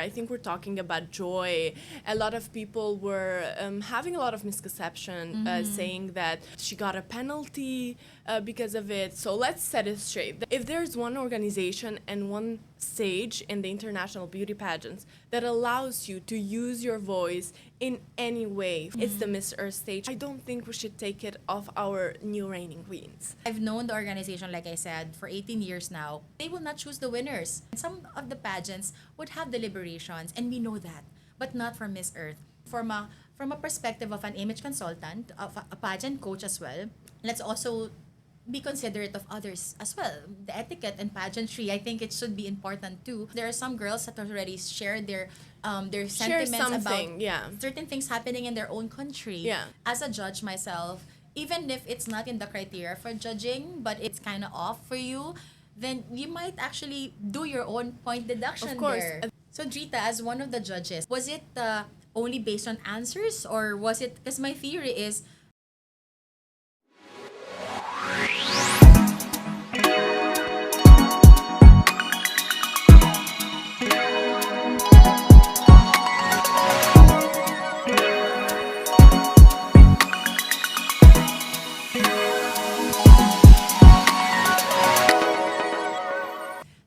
I think we're talking about Joy. A lot of people were having a lot of misconception, saying that she got a penalty because of it. So let's set it straight. If there's one organization and one stage in the international beauty pageants that allows you to use your voice in any way, it's the Miss Earth stage. I don't think we should take it off our new reigning queens. I've known the organization, like I said, for 18 years now. They will not choose the winners. Some of the pageants would have deliberations, and we know that, but not for Miss Earth. From a perspective of an image consultant, of a pageant coach as well, let's also be considerate of others as well. The etiquette and pageantry, I think it should be important too. There are some girls that already shared their sentiments about certain things happening in their own country. Yeah. As a judge myself, even if it's not in the criteria for judging, but it's kind of off for you, then you might actually do your own point deduction Of course. there. So Drita, as one of the judges, was it only based on answers, or was it, because my theory is,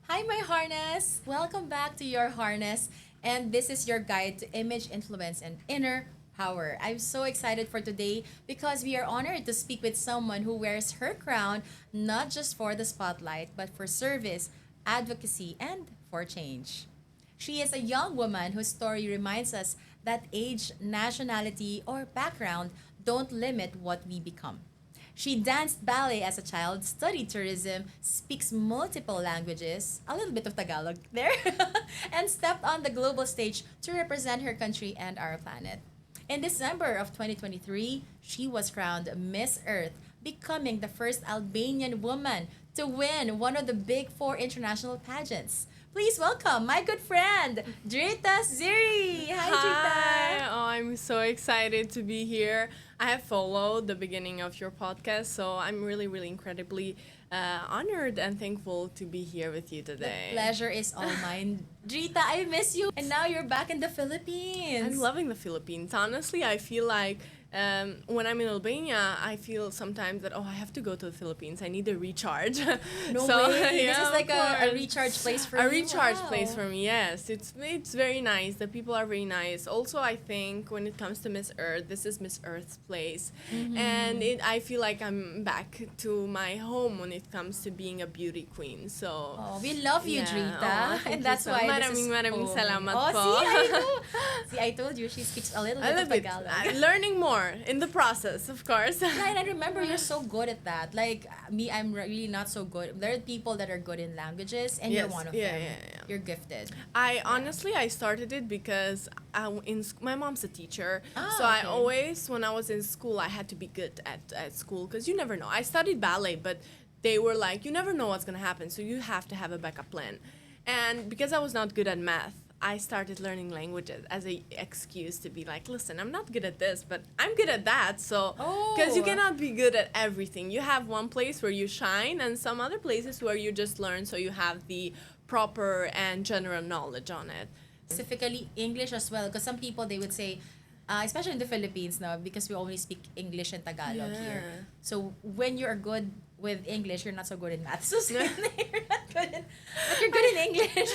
hi, my harness! Welcome back to your harness. And this is your guide to image, influence, and inner power. I'm so excited for today because we are honored to speak with someone who wears her crown not just for the spotlight, but for service, advocacy, and for change. She is a young woman whose story reminds us that age, nationality, or background don't limit what we become. She danced ballet as a child, studied tourism, speaks multiple languages, a little bit of Tagalog there, and stepped on the global stage to represent her country and our planet. In December of 2023, she was crowned Miss Earth, becoming the first Albanian woman to win one of the big four international pageants. Please welcome my good friend, Drita Ziri. Hi, Drita. Oh, I'm so excited to be here. I have followed the beginning of your podcast, so I'm really, really incredibly honored and thankful to be here with you today. The pleasure is all mine. Drita, I miss you. And now you're back in the Philippines. I'm loving the Philippines. Honestly, I feel like when I'm in Albania, I feel sometimes that, I have to go to the Philippines. I need a recharge. No So, way. yeah, This is like of a course. recharge place for A you. recharge Wow. place for me, yes. It's very nice. The people are very nice. Also, I think when it comes to Miss Earth, this is Miss Earth's place. And I feel like I'm back to my home when it comes to being a beauty queen. So, Oh, we love you, yeah. Drita. Thank And you that's so why Maraming this is maraming home. salamat Oh, po. see, I know. See, I told you she speaks a little A bit little of bit. Tagalog. I'm learning more in the process, of course. Yeah, and I remember you're so good at that. Like me, I'm really not so good. There are people that are good in languages, and you're Yes, one of yeah, them. yeah. You're gifted. I honestly started it because my mom's a teacher, Ah, so I okay. always, when I was in school, I had to be good at school because you never know. I studied ballet, but they were like, you never know what's gonna happen, so you have to have a backup plan. And because I was not good at math, I started learning languages as a excuse to be like, listen, I'm not good at this, but I'm good at that. So, because you Oh. cannot be good at everything. You have one place where you shine and some other places where you just learn, so you have the proper and general knowledge on it. Specifically English as well, because some people they would say, especially in the Philippines now, because we only speak English and Tagalog here. Yeah. So when you're good with English, you're not so good in math. So you're not good in, but you're good in English.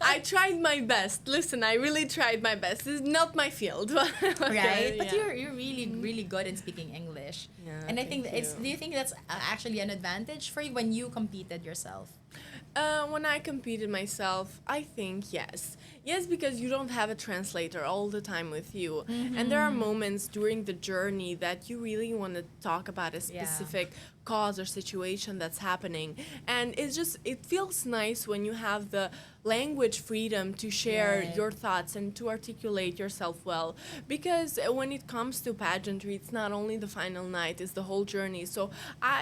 I tried my best. Listen, I really tried my best. This is not my field. Right? But Yeah. you're really good in speaking English. Yeah, And I think thank it's. you. Do you think that's actually an advantage for you when you competed yourself? When I competed myself, I think yes. Yes, because you don't have a translator all the time with you. And there are moments during the journey that you really want to talk about a Yeah. specific cause or situation that's happening. And it feels nice when you have the language freedom to share Right. your thoughts and to articulate yourself well. Because when it comes to pageantry, it's not only the final night, it's the whole journey. So,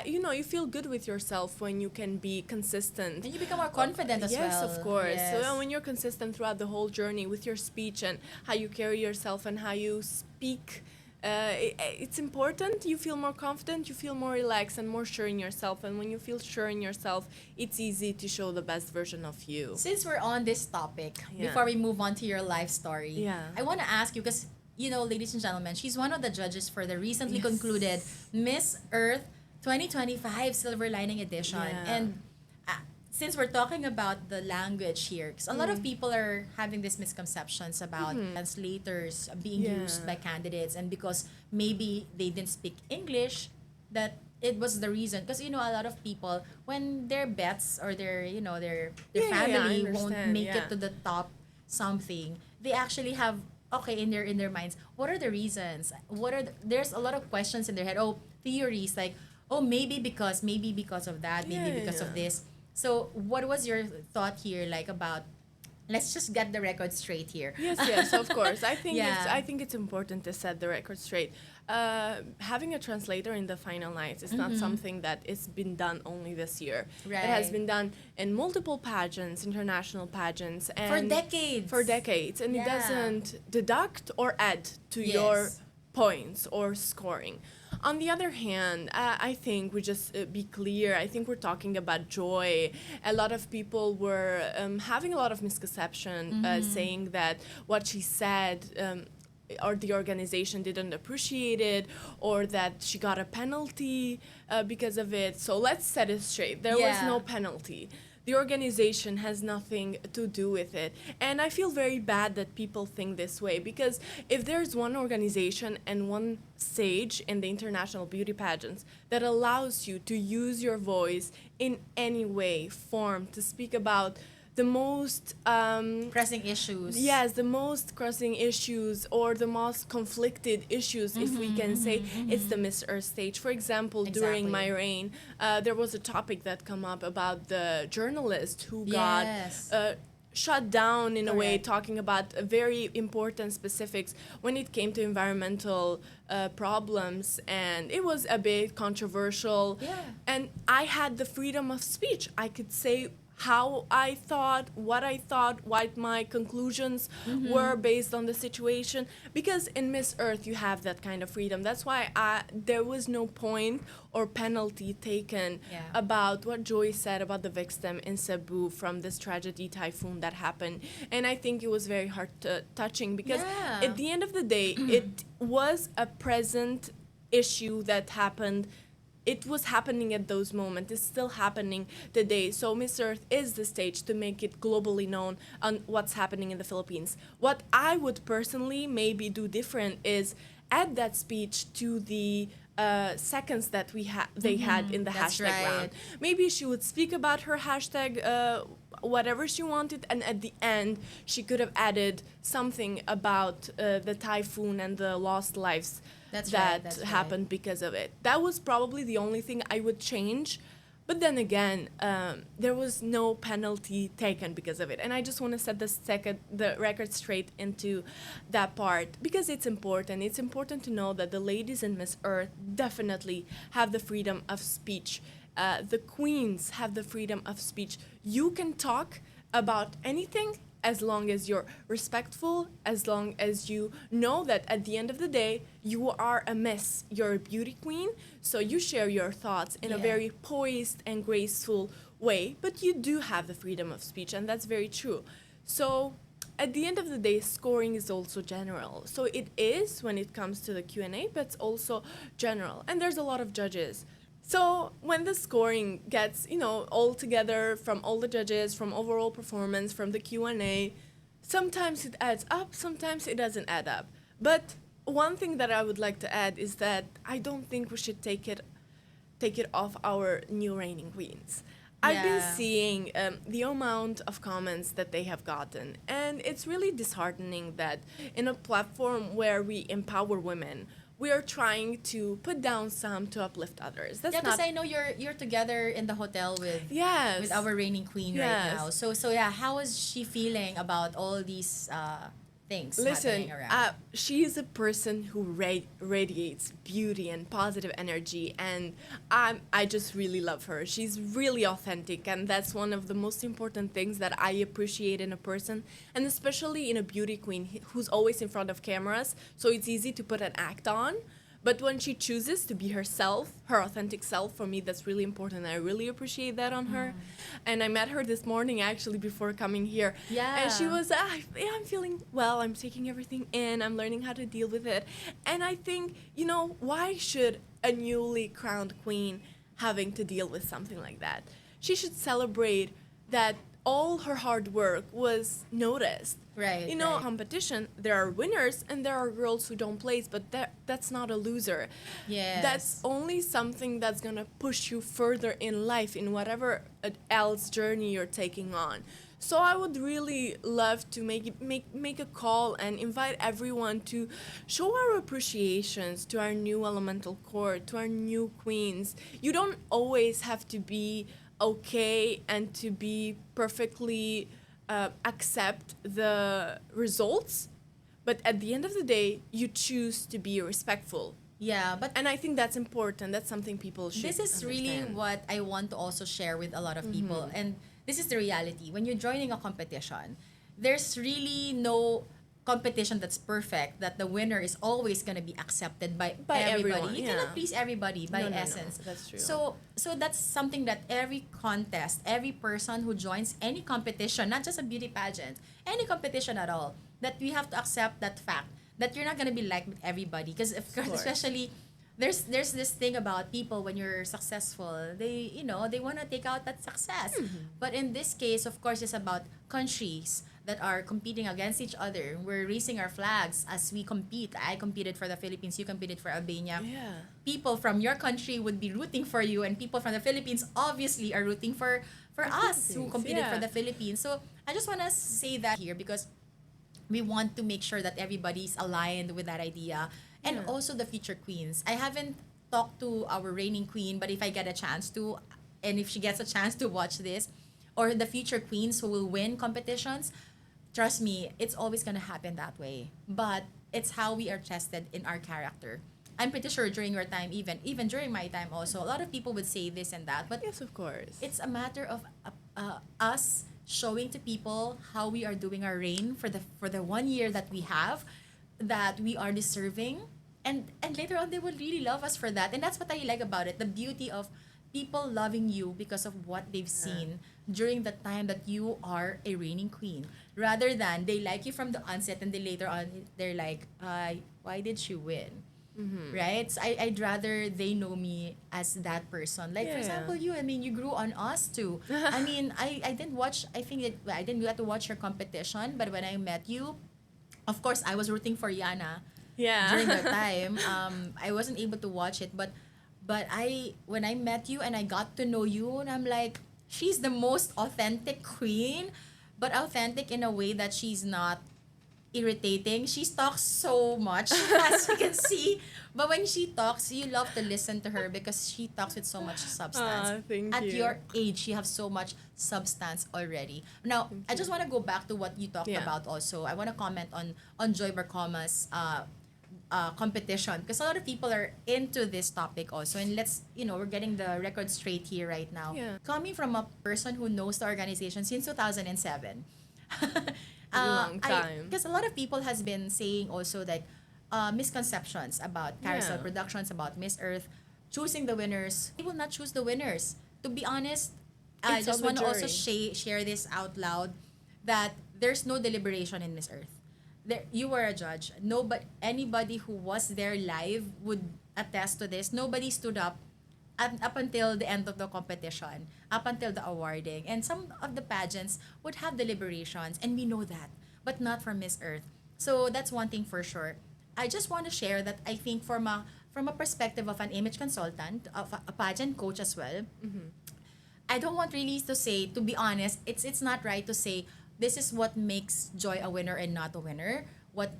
you feel good with yourself when you can be consistent. And you become more confident as well. Yes, of course. Yes. So when you're consistent throughout the whole journey with your speech and how you carry yourself and how you speak It's important. You feel more confident, you feel more relaxed and more sure in yourself. And when you feel sure in yourself, it's easy to show the best version of you. Since we're on this topic, Yeah. before we move on to your life story, Yeah. I want to ask you because, ladies and gentlemen, she's one of the judges for the recently Yes. concluded Miss Earth 2025 Silver Lining Edition. Yeah. And since we're talking about the language here, because a lot of people are having these misconceptions about translators being Yeah. used by candidates, and because maybe they didn't speak English, that it was the reason. Because a lot of people, when their bets or their Yeah, I family won't understand, make yeah. it to the top something, they actually have in their minds, what are the reasons? There's a lot of questions in their head. Oh, theories like, oh, maybe because of that, maybe Yeah, because yeah. of this. So what was your thought here, like, about, let's just get the record straight here. Yes, of course. I think Yeah. I think it's important to set the record straight. Having a translator in the final nights is not something that is been done only this year. Right. It has been done in multiple pageants, international pageants, and For decades. For decades, and Yeah. it doesn't deduct or add to Yes. your points or scoring. On the other hand, I think we just be clear. I think we're talking about Joy. A lot of people were having a lot of misconception, saying that what she said or the organization didn't appreciate it, or that she got a penalty because of it. So let's set it straight. There was Yeah. no penalty. The organization has nothing to do with it. And I feel very bad that people think this way, because if there's one organization and one stage in the international beauty pageants that allows you to use your voice in any way, form, to speak about the most Pressing issues. yes, the most crossing issues or the most conflicted issues, if we can say, it's the Miss Earth stage. For example, during Exactly. my reign, there was a topic that come up about the journalist who Yes. got shut down in a way, Correct. talking about very important specifics when it came to environmental problems, and it was a bit controversial. Yeah. And I had the freedom of speech. I could say how I thought, what my conclusions were based on the situation. Because in Miss Earth, you have that kind of freedom. That's why there was no point or penalty taken Yeah. about what Joy said about the victim in Cebu from this tragedy typhoon that happened. And I think it was very touching, because Yeah. at the end of the day, it was a present issue that happened. It was happening at those moments. It's still happening today. So Miss Earth is the stage to make it globally known on what's happening in the Philippines. What I would personally maybe do different is add that speech to the seconds that they had in the That's hashtag right. round. Maybe she would speak about her hashtag, whatever she wanted, and at the end she could have added something about the typhoon and the lost lives That's that right, that's right. happened because of it. That was probably the only thing I would change. But then again, there was no penalty taken because of it. And I just want to set the record straight into that part, because it's important. It's important to know that the ladies in Miss Earth definitely have the freedom of speech. The queens have the freedom of speech. You can talk about anything as long as you're respectful, as long as you know that at the end of the day, you are a miss, you're a beauty queen, so you share your thoughts in a Yeah. very poised and graceful way, but you do have the freedom of speech, and that's very true. So at the end of the day, scoring is also general. So it is when it comes to the Q&A, but it's also general, and there's a lot of judges. So when the scoring gets, all together from all the judges, from overall performance, from the Q&A, sometimes it adds up, sometimes it doesn't add up. But one thing that I would like to add is that I don't think we should take it off our new reigning queens. I've been Yeah. seeing the amount of comments that they have gotten, and it's really disheartening that in a platform where we empower women, we are trying to put down some to uplift others. That's Yeah, because not. I know you're together in the hotel with Yes. with our reigning queen right Yes. now. So yeah, how is she feeling about all these things Listen, happening around. she is a person who radiates beauty and positive energy, and I just really love her. She's really authentic, and that's one of the most important things that I appreciate in a person, and especially in a beauty queen who's always in front of cameras, so it's easy to put an act on. But when she chooses to be herself, her authentic self, for me, that's really important. I really appreciate that on her. And I met her this morning, actually, before coming here. Yeah. And she was, yeah, I'm feeling well. I'm taking everything in. I'm learning how to deal with it. And I think, why should a newly crowned queen having to deal with something like that? She should celebrate that all her hard work was noticed. Right, right. Competition, there are winners and there are girls who don't place, but that's not a loser. Yes. That's only something that's going to push you further in life, in whatever else journey you're taking on. So I would really love to make a call and invite everyone to show our appreciations to our new elemental court, to our new queens. You don't always have to be okay and to be perfectly accept the results, but at the end of the day, you choose to be respectful. Yeah, but And I think that's important. That's something people should this is really understand. what I want to also share with a lot of people. And this is the reality. When you're joining a competition, there's really no competition that's perfect, that the winner is always going to be accepted by everybody. everyone, You yeah. cannot please everybody by No, essence. that's true. So that's something that every contest, every person who joins any competition, not just a beauty pageant, any competition at all, that we have to accept that fact that you're not going to be liked with everybody, because of course, course. especially there's this thing about people when you're successful, they want to take out that success. But in this case, of course, it's about countries that are competing against each other. We're raising our flags as we compete. I competed for the Philippines, you competed for Albania. Yeah. People from your country would be rooting for you, and people from the Philippines obviously are rooting for us who Philippines, competed for yeah. the Philippines. So I just want to say that here, because we want to make sure that everybody's aligned with that idea. And Yeah. also the future queens. I haven't talked to our reigning queen, but if I get a chance to, and if she gets a chance to watch this, or the future queens who will win competitions, trust me, it's always gonna happen that way. But it's how we are tested in our character. I'm pretty sure during your time, even during my time also, a lot of people would say this and that, but Yes, of course. it's a matter of us showing to people how we are doing our reign for the 1 year that we have, that we are deserving, and later on they will really love us for that. And that's what I like about it, the beauty of people loving you because of what they've seen during the time that you are a reigning queen, rather than they like you from the onset and then later on they're like, why did she win? Right? So I'd rather they know me as that person. Like, for Yeah. example, you, I mean, you grew on us too. I mean, I didn't watch, I think I didn't get to watch your competition, but when I met you, of course, I was rooting for Yana Yeah. during that time. I wasn't able to watch it, but when I met you and I got to know you, and I'm like, she's the most authentic queen, but authentic in a way that she's not irritating. She talks so much, as you can see. But when she talks, you love to listen to her because she talks with so much substance. Thank At you. your age, you have so much substance already. Now, I just want to go back to what you talked Yeah. about also. I want to comment on Joy Barcoma's competition, because a lot of people are into this topic also, and we're getting the record straight here right now. Yeah. Coming from a person who knows the organization since 2007. Long time. Because a lot of people has been saying also that misconceptions about Carousel Yeah. Productions, about Miss Earth choosing the winners. They will not choose the winners. To be honest, I It's just on the want to also jury. share this out loud, that there's no deliberation in Miss Earth. You were a judge. Anybody who was there live would attest to this. Nobody stood up up until the end of the competition, up until the awarding. And some of the pageants would have deliberations, and we know that, but not for Miss Earth. So that's one thing for sure. I just want to share that I think from a perspective of an image consultant, of a pageant coach as well, I don't want really to say, to be honest, it's not right to say this is what makes Joy a winner and not a winner. What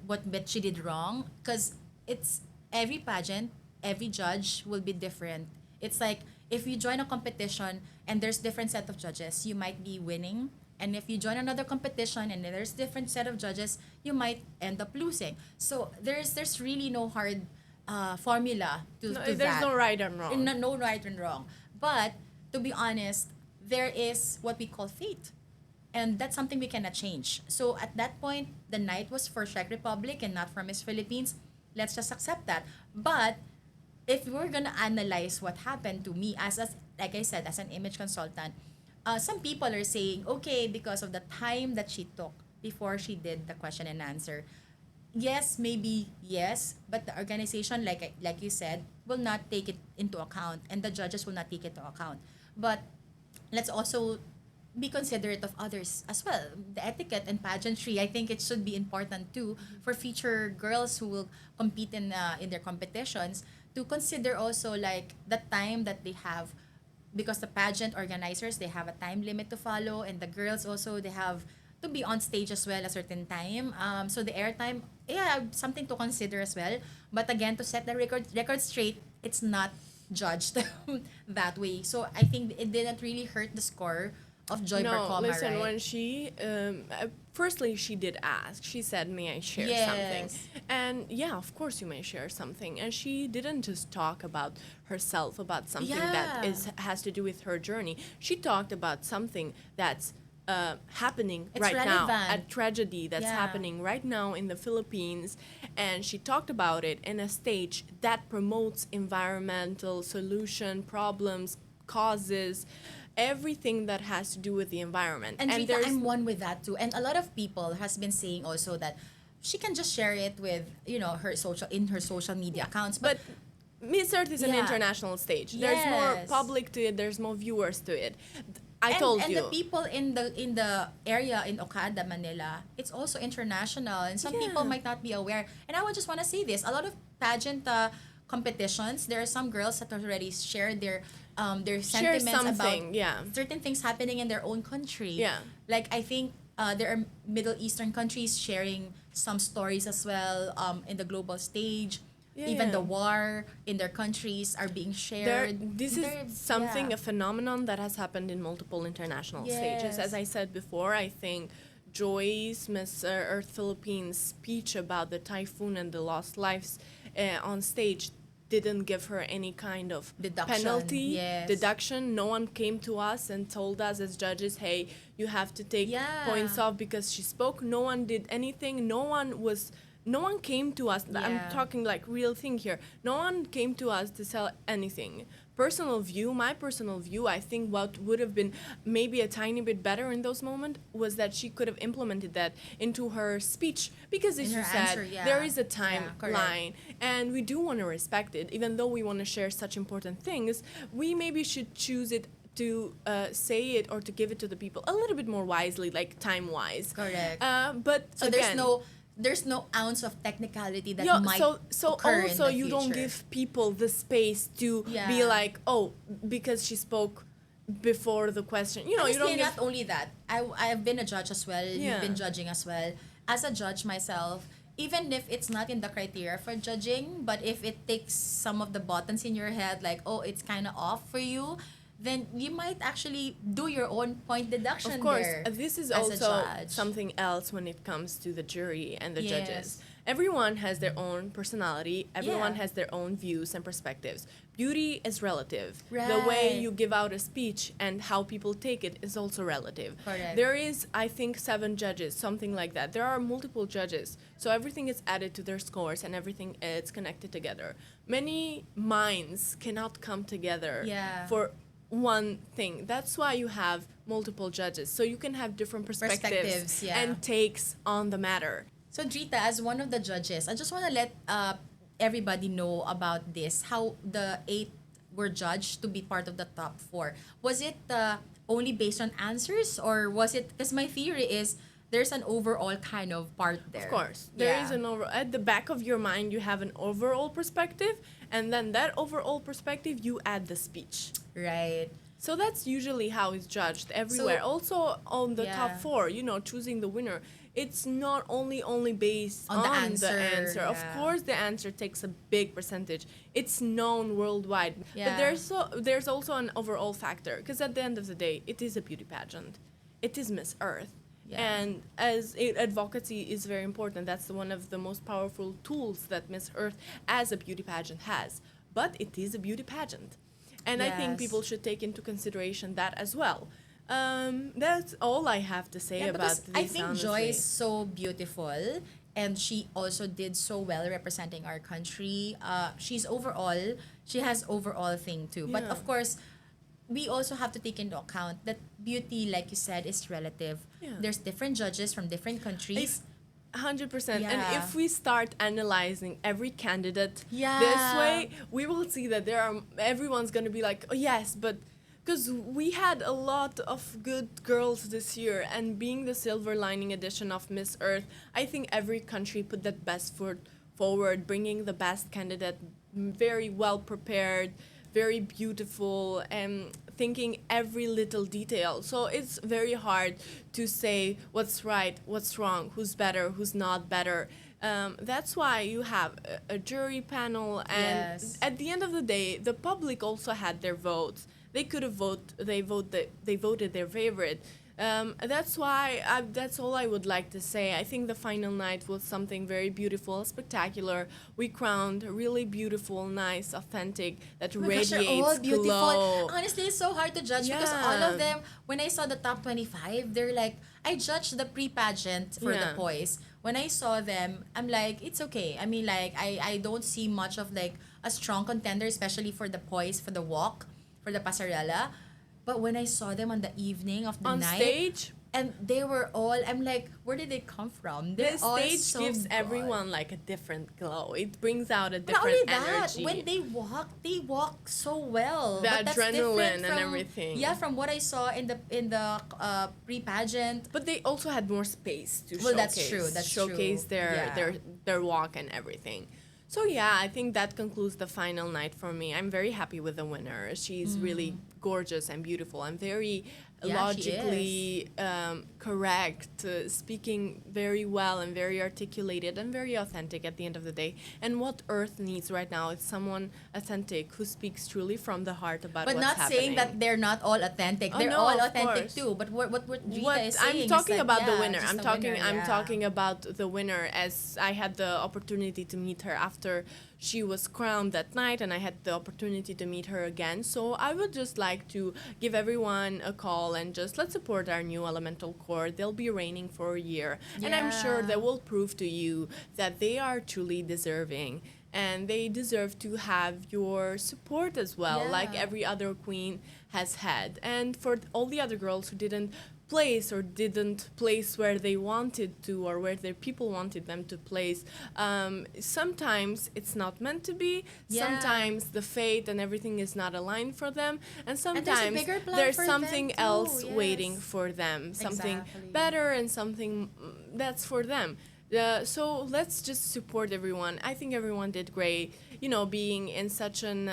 she did wrong, because it's every pageant, every judge will be different. It's like if you join a competition and there's different set of judges, you might be winning And if you join another competition and there's different set of judges, you might end up losing. So there's really no hard formula to No, that. there's no right and wrong. No right and wrong. But to be honest, there is what we call fate. And that's something we cannot change. So at that point, the night was for Czech Republic and not for Miss Philippines. Let's just accept that. But if we're gonna analyze what happened to me as like I said, as an image consultant, some people are saying, okay, because of the time that she took before she did the question and answer, yes, maybe yes, but the organization, like you said, will not take it into account, and the judges will not take it into account. But let's also be considerate of others as well. The etiquette and pageantry, I think it should be important too for future girls who will compete in their competitions, to consider also like the time that they have, because the pageant organizers, they have a time limit to follow, and the girls also, they have to be on stage as well a certain time. So the airtime, yeah, something to consider as well. But again, to set the record straight, it's not judged that way. So I think it didn't really hurt the score of Joy Barcoma, listen, right? when she, firstly, she did ask. She said, may I share Yes. something? And yeah, of course you may share something. And she didn't just talk about herself, about something that has to do with her journey. She talked about something that's happening It's right now, relevant. a tragedy that's Yeah. happening right now in the Philippines. And she talked about it in a stage that promotes environmental solution, problems, causes, everything that has to do with the environment. And Drita, there's I'm one with that too. And a lot of people has been saying also that she can just share it with, her social media accounts. but Miss Earth is an Yeah. international stage. There's more Yes. public to it. There's more viewers to it. I told and you. the people in the area in Okada, Manila, it's also international, and some people Yeah. might not be aware. And I would just want to say this: a lot of pageant competitions, there are some girls that already shared their Share sentiments about something, yeah. certain things happening in their own country. Yeah. Like I think there are Middle Eastern countries sharing some stories as well in the global stage. Yeah, Even yeah. the war in their countries are being shared. This They're- is something, yeah. a phenomenon that has happened in multiple international stages. Yes. As I said before, I think Joy's Miss Earth Philippines speech about the typhoon and the lost lives on stage didn't give her any kind of Deduction, penalty, yes. deduction. No one came to us and told us as judges, hey, you have to take Yeah. points off because she spoke. No one did anything. No one came to us. I'm Yeah. talking like real thing here. No one came to us to sell anything. My personal view, I think what would have been maybe a tiny bit better in those moments was that she could have implemented that into her speech, because as In you her said, answer, yeah. there is a Yeah, correct. timeline, and we do want to respect it. Even though we want to share such important things, we maybe should choose it to say it or to give it to the people a little bit more wisely, like time-wise. Correct. But So again, there's no ounce of technicality that yeah, might so occur also in the you don't future. give people the space to be Yeah. like, oh, because she spoke before the question. You Honestly, don't give. not only that, I've been a judge as well. Yeah. You've been judging as well. As a judge myself, even if it's not in the criteria for judging, but if it takes some of the buttons in your head, like, oh, it's kind of off for you, then you might actually do your own point deduction. Of course, there this is as a also judge. something else when it comes to the jury and the Yes. judges. Everyone has their own personality. Everyone Yeah. has their own views and perspectives. Beauty is relative. The Right. way you give out a speech and how people take it is also relative. Correct. There is, I think, 7 judges, something like that. There are multiple judges. So everything is added to their scores and everything is connected together. Many minds cannot come together Yeah. for one thing. That's why you have multiple judges, so you can have different perspectives Yeah. and takes on the matter. So Drita, as one of the judges, I just want to let everybody know about this, how the 8 were judged to be part of the top 4. Was it only based on answers, or was it, because my theory is there's an overall kind of part there. Of course, there is at the back of your mind, you have an overall perspective, and then that overall perspective, you add the speech. Right. So that's usually how it's judged everywhere. So- Also on the Yeah. top 4, choosing the winner. It's not only based On on the the answer, answer. Of yeah. course, the answer takes a big percentage. It's known worldwide. Yeah. But there's also an overall factor, because at the end of the day, it is a beauty pageant. it is Miss Earth. Yeah. And advocacy is very important. That's one of the most powerful tools that Miss Earth as a beauty pageant has. But it is a beauty pageant. And I think Yes. people should take into consideration that as well. That's all I have to say Yeah, about because this, I think honestly. Joy is so beautiful, and she also did so well representing our country. She has overall thing too. But Yeah. of course, we also have to take into account that beauty, like you said, is relative. Yeah. There's different judges from different countries. 100%. And Yeah. if we start analyzing every candidate Yeah. this way, we will see that everyone's going to be like, oh, yes, but because we had a lot of good girls this year, and being the silver lining edition of Miss Earth, I think every country put that best foot forward, bringing the best candidate, very well prepared, very beautiful, and thinking every little detail. So it's very hard to say what's right, what's wrong, who's better, who's not better. That's why you have a jury panel, and Yes. at the end of the day, the public also had their votes. They could have they voted their favorite. That's why that's all I would like to say. I think the final night was something very beautiful, spectacular. We crowned really beautiful, nice, authentic, that Oh my gosh, they're radiates all beautiful. glow. Honestly, it's so hard to judge because all Yeah. of them, when I saw the top 25, they're like, I judged the pre-pageant for the Yeah. boys. When I saw them, I'm like, it's okay. I mean, like, I don't see much of like a strong contender, especially for the boys, for the walk, for the pasarela. But when I saw them on the evening of the On night, stage, and they were all, I'm like, where did they come from? They're the all stage so gives good. everyone like a different glow. It brings out a Not different only that, energy. when they walk so well. The But that's adrenaline different and from, everything. Yeah, from what I saw in the pre-pageant. But they also had more space to Well, showcase. that's true, that's showcase true. their Yeah. their walk and everything. So yeah, I think that concludes the final night for me. I'm very happy with the winner. She's really gorgeous and beautiful and very Yeah, logically correct, speaking very well and very articulated and very authentic at the end of the day. And what Earth needs right now is someone authentic who speaks truly from the heart about But what's not happening. saying that they're not all authentic. Oh, they're no, all of authentic course. too. But what Drita What is saying I'm talking is that, about the yeah, winner. just I'm the talking. winner, I'm yeah. talking about the winner, as I had the opportunity to meet her after she was crowned that night, and I had the opportunity to meet her again. So I would just like to give everyone a call and just let's support our new elemental core. They'll be reigning for a year, and I'm sure Yeah. they will prove to you that they are truly deserving. And they deserve to have your support as well, like Yeah. every other queen has had. And for all the other girls who didn't place or didn't place where they wanted to or where their people wanted them to place, sometimes it's not meant to be. Yeah. Sometimes the fate and everything is not aligned for them. And there's a sometimes bigger plan there's for something them too, else yes. waiting for them, something Exactly. better and something that's for them. So let's just support everyone. I think everyone did great. You know, being in such an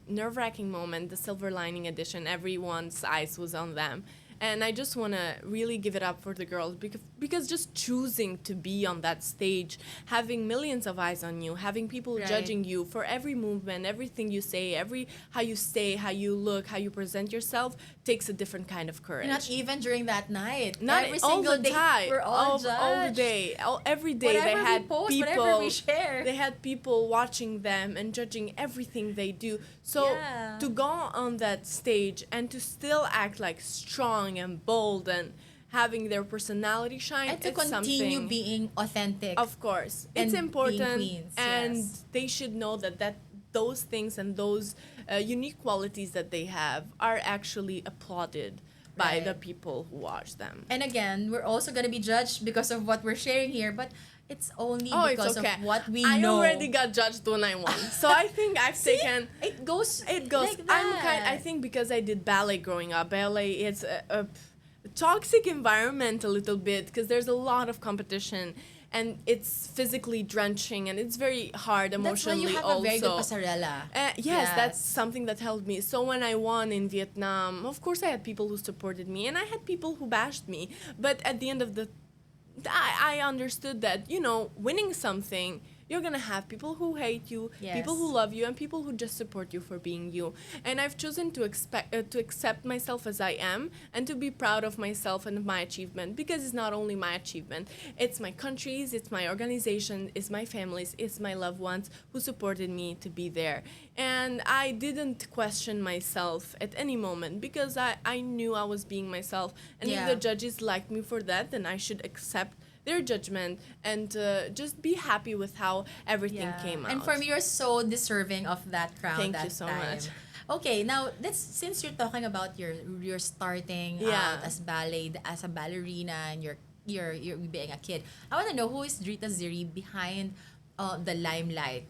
nerve-wracking moment, the Silver Lining edition, everyone's eyes was on them. And I just want to really give it up for the girls because just choosing to be on that stage, having millions of eyes on you, having people Right. judging you for every movement, everything you say, how you stay, how you look, how you present yourself, takes a different kind of courage. Not even during that night. Not every all single the day, time. we're all judged. All the day. Every day Whatever they had we post, people. whatever we share. They had people watching them and judging everything they do. So Yeah. to go on that stage and to still act like strong and bold and having their personality shine, And to it's continue something. being authentic. Of course, and it's being important, queens, and yes. they should know that those things and those unique qualities that they have are actually applauded by Right. the people who watch them. And again, we're also gonna be judged because of what we're sharing here, but it's only Oh, because it's okay. of what we I know. already got judged when I won, so I think I've See? taken. It goes. It goes. Like that. I think because I did ballet growing up. Ballet it's a toxic environment a little bit because there's a lot of competition and it's physically drenching and it's very hard emotionally That's why you have also. a very good pasarela. Yes, that's something that helped me. So when I won in Vietnam, of course I had people who supported me and I had people who bashed me. But at the end of I understood that, winning something, you're gonna have people who hate you, Yes. people who love you, and people who just support you for being you. And I've chosen to accept myself as I am, and to be proud of myself and my achievement, because it's not only my achievement, it's my country's, it's my organization, it's my family's, it's my loved ones who supported me to be there. And I didn't question myself at any moment, because I knew I was being myself. And if the judges liked me for that, then I should accept their judgment and just be happy with how everything came out. And for me, you're so deserving of that crown. Thank that you so time. much. Okay, now since you're talking about your starting out as as a ballerina, and you're being a kid, I want to know, who is Drita Ziri behind the limelight?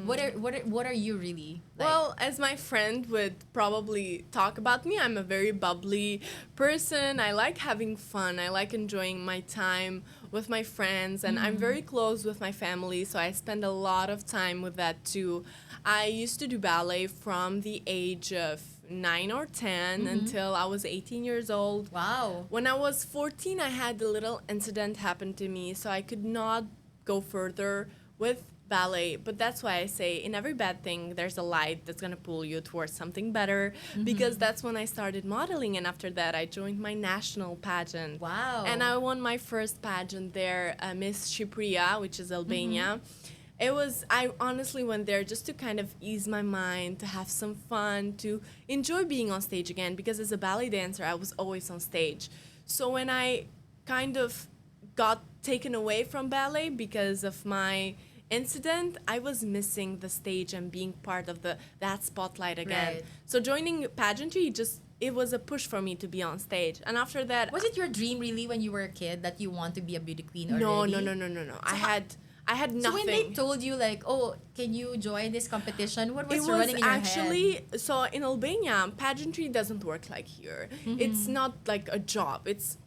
What are you really like? Well, as my friend would probably talk about me, I'm a very bubbly person. I like having fun. I like enjoying my time with my friends, and I'm very close with my family, so I spend a lot of time with that too. I used to do ballet from the age of 9 or 10 until I was 18 years old. Wow. When I was 14, I had a little incident happen to me, so I could not go further with ballet. But that's why I say, in every bad thing, there's a light that's going to pull you towards something better, because that's when I started modeling. And after that, I joined my national pageant. Wow. And I won my first pageant there, Miss Chypria, which is Albania. I honestly went there just to kind of ease my mind, to have some fun, to enjoy being on stage again, because as a ballet dancer, I was always on stage. So when I kind of got taken away from ballet because of my incident, I was missing the stage and being part of that spotlight again. Right. So joining pageantry, it was a push for me to be on stage. And after that, Was it your dream really when you were a kid that you want to be a beauty queen no. already? So I had nothing. So when they told you, like, oh, can you join this competition? What was running in your actually, so in Albania, pageantry doesn't work like here. It's not like a job. It's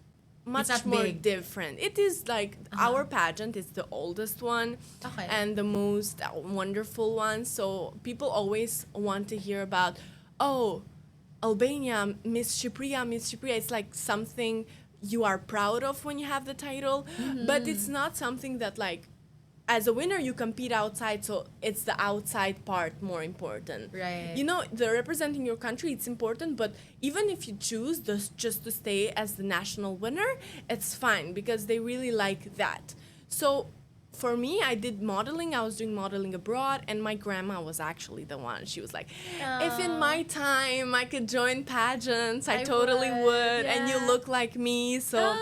much not more big. different. It is like our pageant is the oldest one Okay. and the most wonderful one. So people always want to hear about, oh, Albania, Miss Chypria. It's like something you are proud of when you have the title, but it's not something that, like, as a winner, you compete outside, so it's the outside part more important. Right. You know, the representing your country, it's important, but even if you choose just to stay as the national winner, it's fine, because they really like that. So for me, I did modeling. I was doing modeling abroad, and my grandma was actually the one. She was like, if in my time I could join pageants, I totally would, and you yeah. look like me, so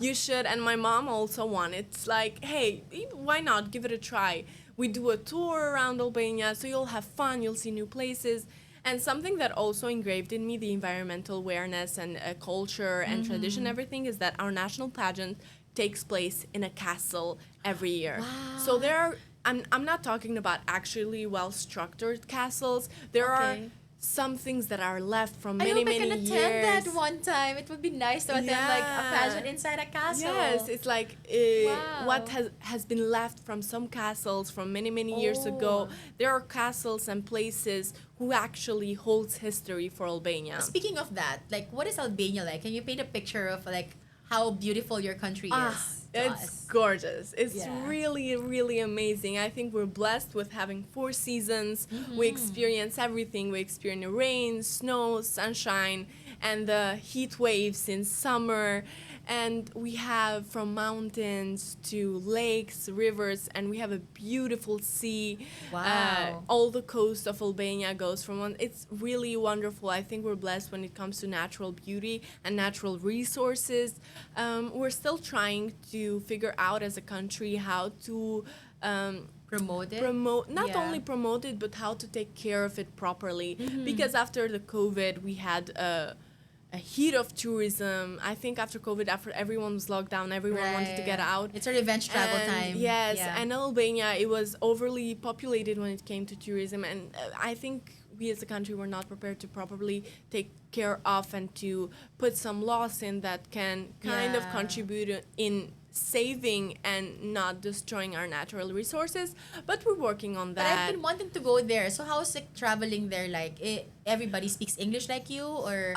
you should. And my mom also wanted, it's like, hey, why not give it a try? We do a tour around Albania, so you'll have fun, you'll see new places. And something that also engraved in me the environmental awareness and culture and tradition, everything, is that our national pageant takes place in a castle every year. Wow. So there are, I'm not talking about actually well-structured castles. There are some things that are left from many, many years. I hope I can attend that one time. It would be nice to attend like a Yeah. pageant inside a castle. Yes, it's like Wow. what has been left from some castles from many, many years ago. There are castles and places who actually holds history for Albania. Speaking of that, like, what is Albania like? Can you paint a picture of like how beautiful your country is? to It's us? gorgeous. It's Yeah. really, really amazing. I think we're blessed with having 4 seasons. We experience everything. We experience rain, snow, sunshine, and the heat waves in summer. And we have from mountains to lakes, rivers, and we have a beautiful sea. Wow. All the coast of Albania goes from one. It's really wonderful. I think we're blessed when it comes to natural beauty and natural resources. We're still trying to figure out as a country how to Promote it? not Yeah. only promote it, but how to take care of it properly. Because after the COVID, we had a heat of tourism. I think after COVID, after everyone was locked down, everyone wanted to get out. It's a revenge travel And time. Yes, Yeah. and Albania, it was overly populated when it came to tourism, and I think we as a country were not prepared to properly take care of and to put some laws in that can kind of Yeah. contribute in saving and not destroying our natural resources, but we're working on But that. I've been wanting to go there. So how's it traveling there? Like, everybody speaks English like you, or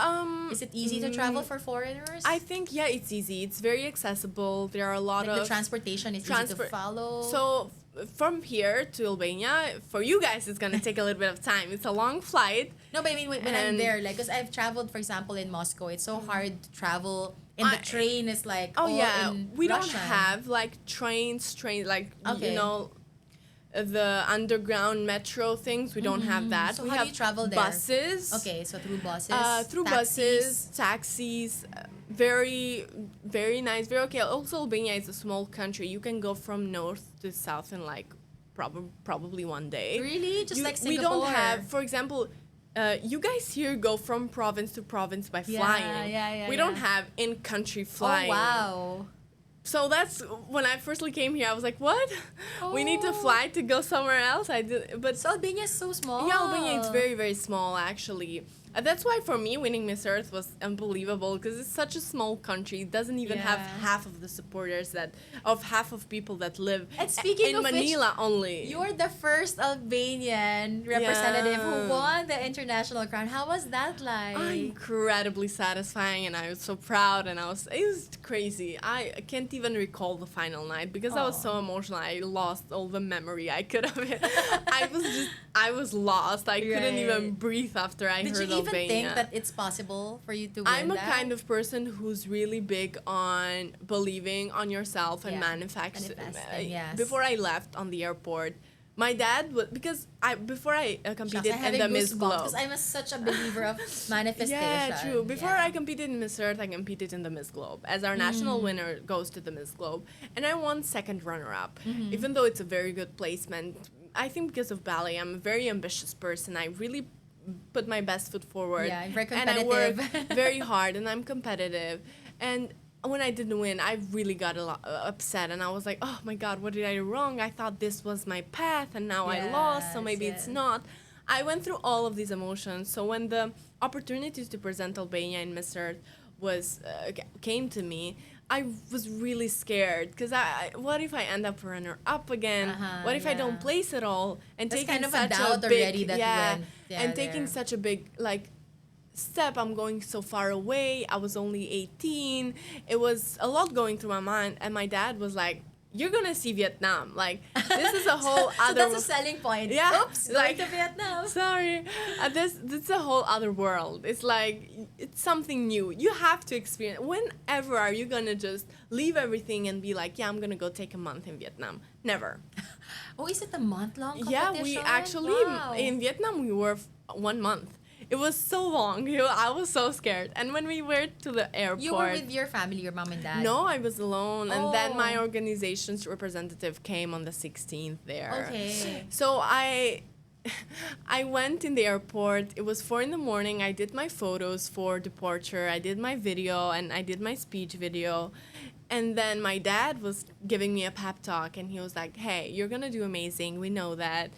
is it easy to travel for foreigners? I think, yeah, it's easy. It's very accessible. There are a lot like of the transportation is easy to follow. So from here to Albania, for you guys, it's gonna take a little bit of time. It's a long flight. No, but I mean when I'm there, like, because I've traveled, for example, in Moscow, it's so hard to travel, and the train is like in we don't Russian. have like trains like Okay. you know, the underground metro things. We don't have that. So we how have do you travel there? buses. Okay, so through buses, Taxis, very, very nice, very okay. Also, Albania is a small country. You can go from north to south in like probably one day. Really? Just like We Singapore? don't have, for example, you guys here go from province to province by flying. We don't have in-country flying. Oh, wow. So that's when I firstly came here. I was like, "What? We need to fly to go somewhere else." I did, but So Albania is so small. yeah, Albania is very, very small actually. That's why for me winning Miss Earth was unbelievable, because it's such a small country. It doesn't even have half of the supporters half of people that live And speaking in of Manila which, only. you're the first Albanian representative who won the international crown. How was that like? Incredibly satisfying, and I was so proud, and it was crazy. I can't even recall the final night because I was so emotional. I lost all the memory I could of it. I was lost. I couldn't even breathe after I heard Did you even Albania. think that it's possible for you to win I'm a that? kind of person who's really big on believing on yourself and manifesting. Yes. Before I left on the airport, my dad would, because before I competed in the Miss Globe. Because I'm such a believer of manifestation. Yeah, true. Before I competed in Miss Earth, I competed in the Miss Globe. As our national winner goes to the Miss Globe. And I won second runner-up. Even though it's a very good placement, I think because of ballet, I'm a very ambitious person. I really put my best foot forward. Yeah, I'm very and I competitive. work very hard, and I'm competitive. And when I didn't win, I really got a lot upset, and I was like, oh my God, what did I do wrong? I thought this was my path, and now I lost, so maybe it's not. I went through all of these emotions. So when the opportunities to present Albania in Miss Earth came to me, I was really scared, because what if I end up runner-up again? What if I don't place it all? And That's taking kind of such a doubt big, already that went and taking there. such a big step. I'm going so far away. I was only 18. It was a lot going through my mind, and my dad was like, "You're gonna see Vietnam. Like, this is a whole other." So that's a selling point. Yeah, Oops, going to Vietnam. Sorry, this is a whole other world. It's like, it's something new. You have to experience. Whenever are you gonna just leave everything and be like, "Yeah, I'm gonna go take a month in Vietnam"? Never. Oh, is it a month-long competition? Yeah, we actually in Vietnam we were 1 month. It was so long. I was so scared. And when we were to the airport... You were with your family, your mom and dad? No, I was alone. And then my organization's representative came on the 16th there. Okay. So I went in the airport. It was 4 a.m. I did my photos for departure. I did my video, and I did my speech video. And then my dad was giving me a pep talk, and he was like, "Hey, you're gonna do amazing. We know that.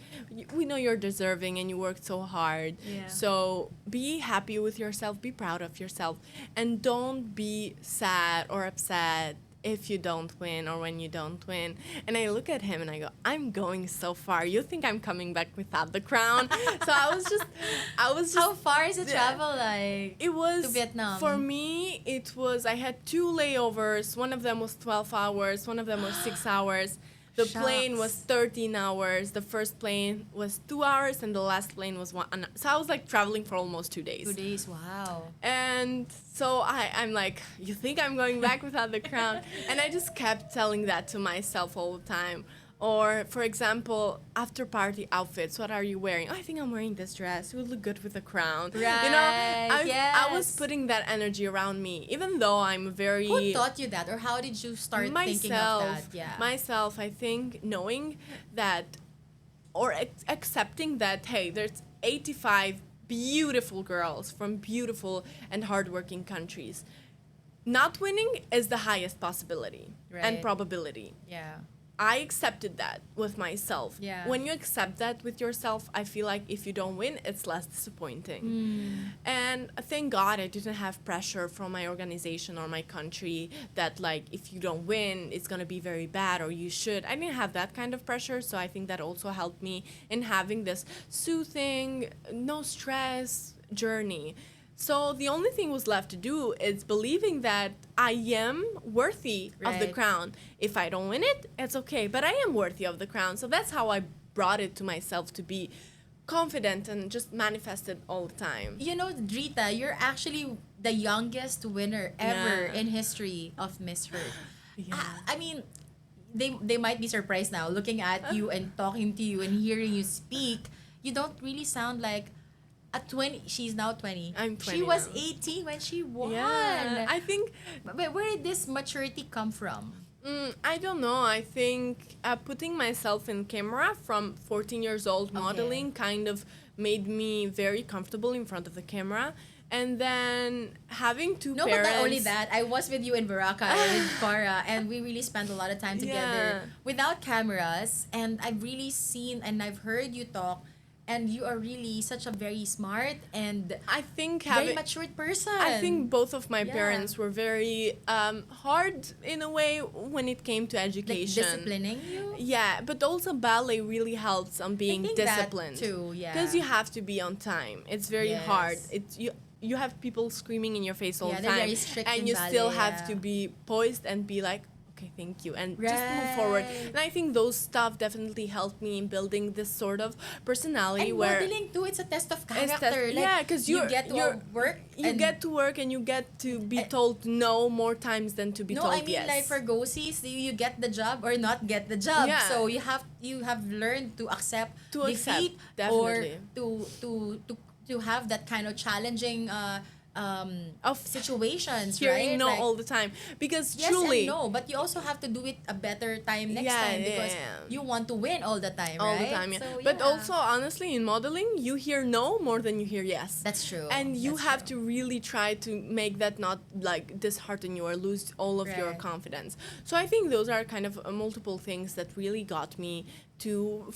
We know you're deserving, and you worked so hard. Yeah. So be happy with yourself. Be proud of yourself, and don't be sad or upset if you don't win or when you don't win." And I look at him and I go, "I'm going so far. You think I'm coming back without the crown?" So I was just How far is the travel like? it was to Vietnam? For me, I had 2 layovers. One of them was 12 hours, one of them was 6 hours. The plane was 13 hours. The first plane was 2 hours, and the last plane was 1 hour. So I was like traveling for almost 2 days. 2 days, wow. And so I'm like, "You think I'm going back without the crown?" And I just kept telling that to myself all the time. Or, for example, after party outfits, what are you wearing? "Oh, I think I'm wearing this dress. It would look good with a crown." Right, You know, I was yes. putting that energy around me, even though I'm very... Who taught you that, or how did you start thinking of that? Yeah. Myself, I think, knowing that, or accepting that, hey, there's 85 beautiful girls from beautiful and hardworking countries. Not winning is the highest possibility and Right. probability. Yeah. I accepted that with myself. Yeah. When you accept that with yourself, I feel like if you don't win, it's less disappointing. And thank God I didn't have pressure from my organization or my country that like if you don't win, it's gonna be very bad or you should. I didn't have that kind of pressure, so I think that also helped me in having this soothing, no stress journey. So the only thing was left to do is believing that I am worthy of the Right. crown. If I don't win it, it's okay, but I am worthy of the crown. So that's how I brought it to myself to be confident and just manifest it all the time. You know, Drita, you're actually the youngest winner ever Yeah. in history of Miss Earth. Yeah. I mean, they might be surprised now looking at you and talking to you and hearing you speak. You don't really sound like a 20. She's now 20. I'm 20 She was now. 18 when she won. Yeah, I think But where did this maturity come from? I don't know. I think putting myself in camera from 14 years old, modeling kind of made me very comfortable in front of the camera. And then having two No, parents. but not only that, I was with you in Baraka with Cara, and we really spent a lot of time together Yeah. without cameras. And I've really seen and I've heard you talk, and you are really such a very smart and I think very having. matured person. I think both of my Yeah. parents were very hard in a way when it came to like education. disciplining you. Yeah, but also ballet really helps on being I think disciplined. that too. Yeah, Because you have to be on time. It's very Yes. hard. It's you have people screaming in your face all Yeah, the they're time, very strict and in you still ballet, have yeah. to be poised and be like, okay, thank you, and just move forward. Right. And I think those stuff definitely helped me in building this sort of personality and where modeling too. It's a test of It's character. test- like, yeah, 'cause you you're- get to you're- work. you and get to work and you get to be And- told no more times than to be no, told I mean yes. like for go-sees, you get the job or not get the job. Yeah. So you have learned to accept To accept, defeat definitely. or to have that kind of challenging Of situations, hearing right? no Like, all the time, because yes truly and no, but you also have to do it a better time next Yeah, time yeah, because yeah. you want to win all the time, all right? the time, yeah. So, But yeah. also honestly in modeling you hear no more than you hear yes. that's true. And you That's have true. to really try to make that not like dishearten you or lose all of your Right. confidence. So I think those are kind of multiple things that really got me to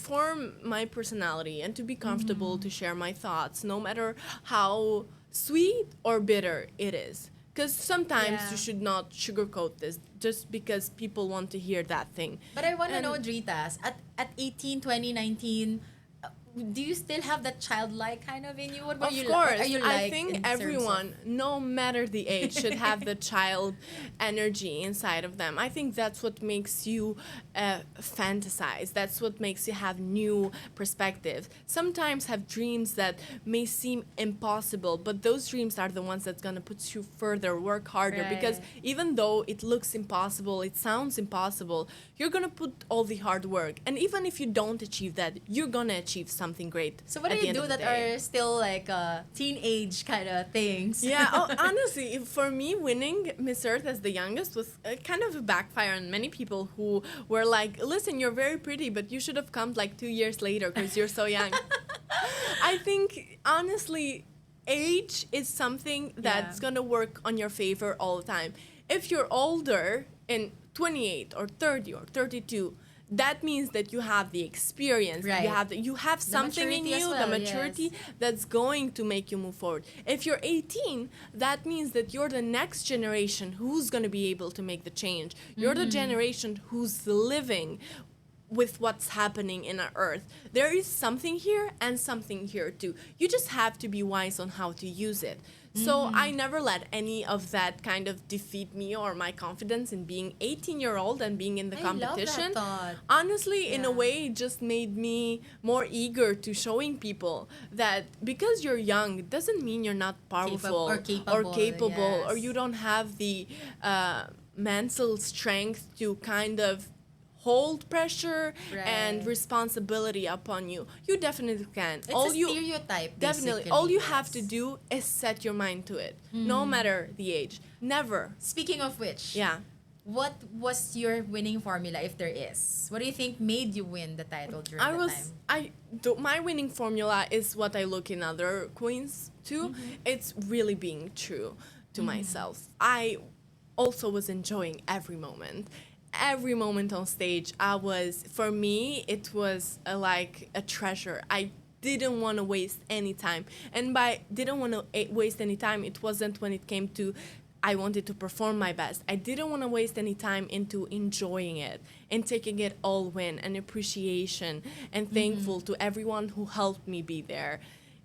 form my personality and to be comfortable Mm-hmm. to share my thoughts, no matter how sweet or bitter it is. Because sometimes Yeah. you should not sugarcoat this just because people want to hear that thing. But I want to And- know, Dritas, at 18, 20, 19, do you still have that childlike kind of in you? What Of you course, what are you like I in think terms of- everyone, no matter the age, should have the child energy inside of them. I think that's what makes you fantasize. That's what makes you have new perspectives. Sometimes have dreams that may seem impossible, but those dreams are the ones that's gonna put you further, work harder. Because Right. even though it looks impossible, it sounds impossible, you're gonna put all the hard work. And even if you don't achieve that, you're gonna achieve something great. So what at do the you end do of the that day. are still like teenage kind of things? Yeah, honestly, for me, winning Miss Earth as the youngest was kind of a backfire on many people who were like, listen, you're very pretty, but you should have come like 2 years later because you're so young. I think, honestly, age is something that's Yeah. going to work on your favor all the time. If you're older, in 28 or 30 or 32, that means that you have the experience, Right. you have something in maturity as you, well, the maturity yes. that's going to make you move forward. If you're 18, that means that you're the next generation who's going to be able to make the change. You're Mm-hmm. the generation who's living with what's happening in our earth. There is something here and something here too. You just have to be wise on how to use it. So Mm-hmm. I never let any of that kind of defeat me or my confidence in being 18-year-old and being in the I love that competition. thought. Honestly, in a Yeah. way, it just made me more eager to showing people that because you're young, it doesn't mean you're not powerful capable, or yes. you don't have the mental strength to kind of hold pressure and Right. responsibility upon you. You definitely can. It's a stereotype, definitely all you have to yes. do is set your mind to it, no matter the age. Never. Speaking of which, Yeah. what was your winning formula, if there is? What do you think made you win the title during the time? My winning formula is what I look in other queens too. It's really being true to myself. I also was enjoying every moment. every moment on stage, for me, it was like a treasure. I didn't want to waste any time. And by didn't want to waste any time, it wasn't when it came to I wanted to perform my best. I didn't want to waste any time into enjoying it and taking it all in, and appreciation and thankful to everyone who helped me be there.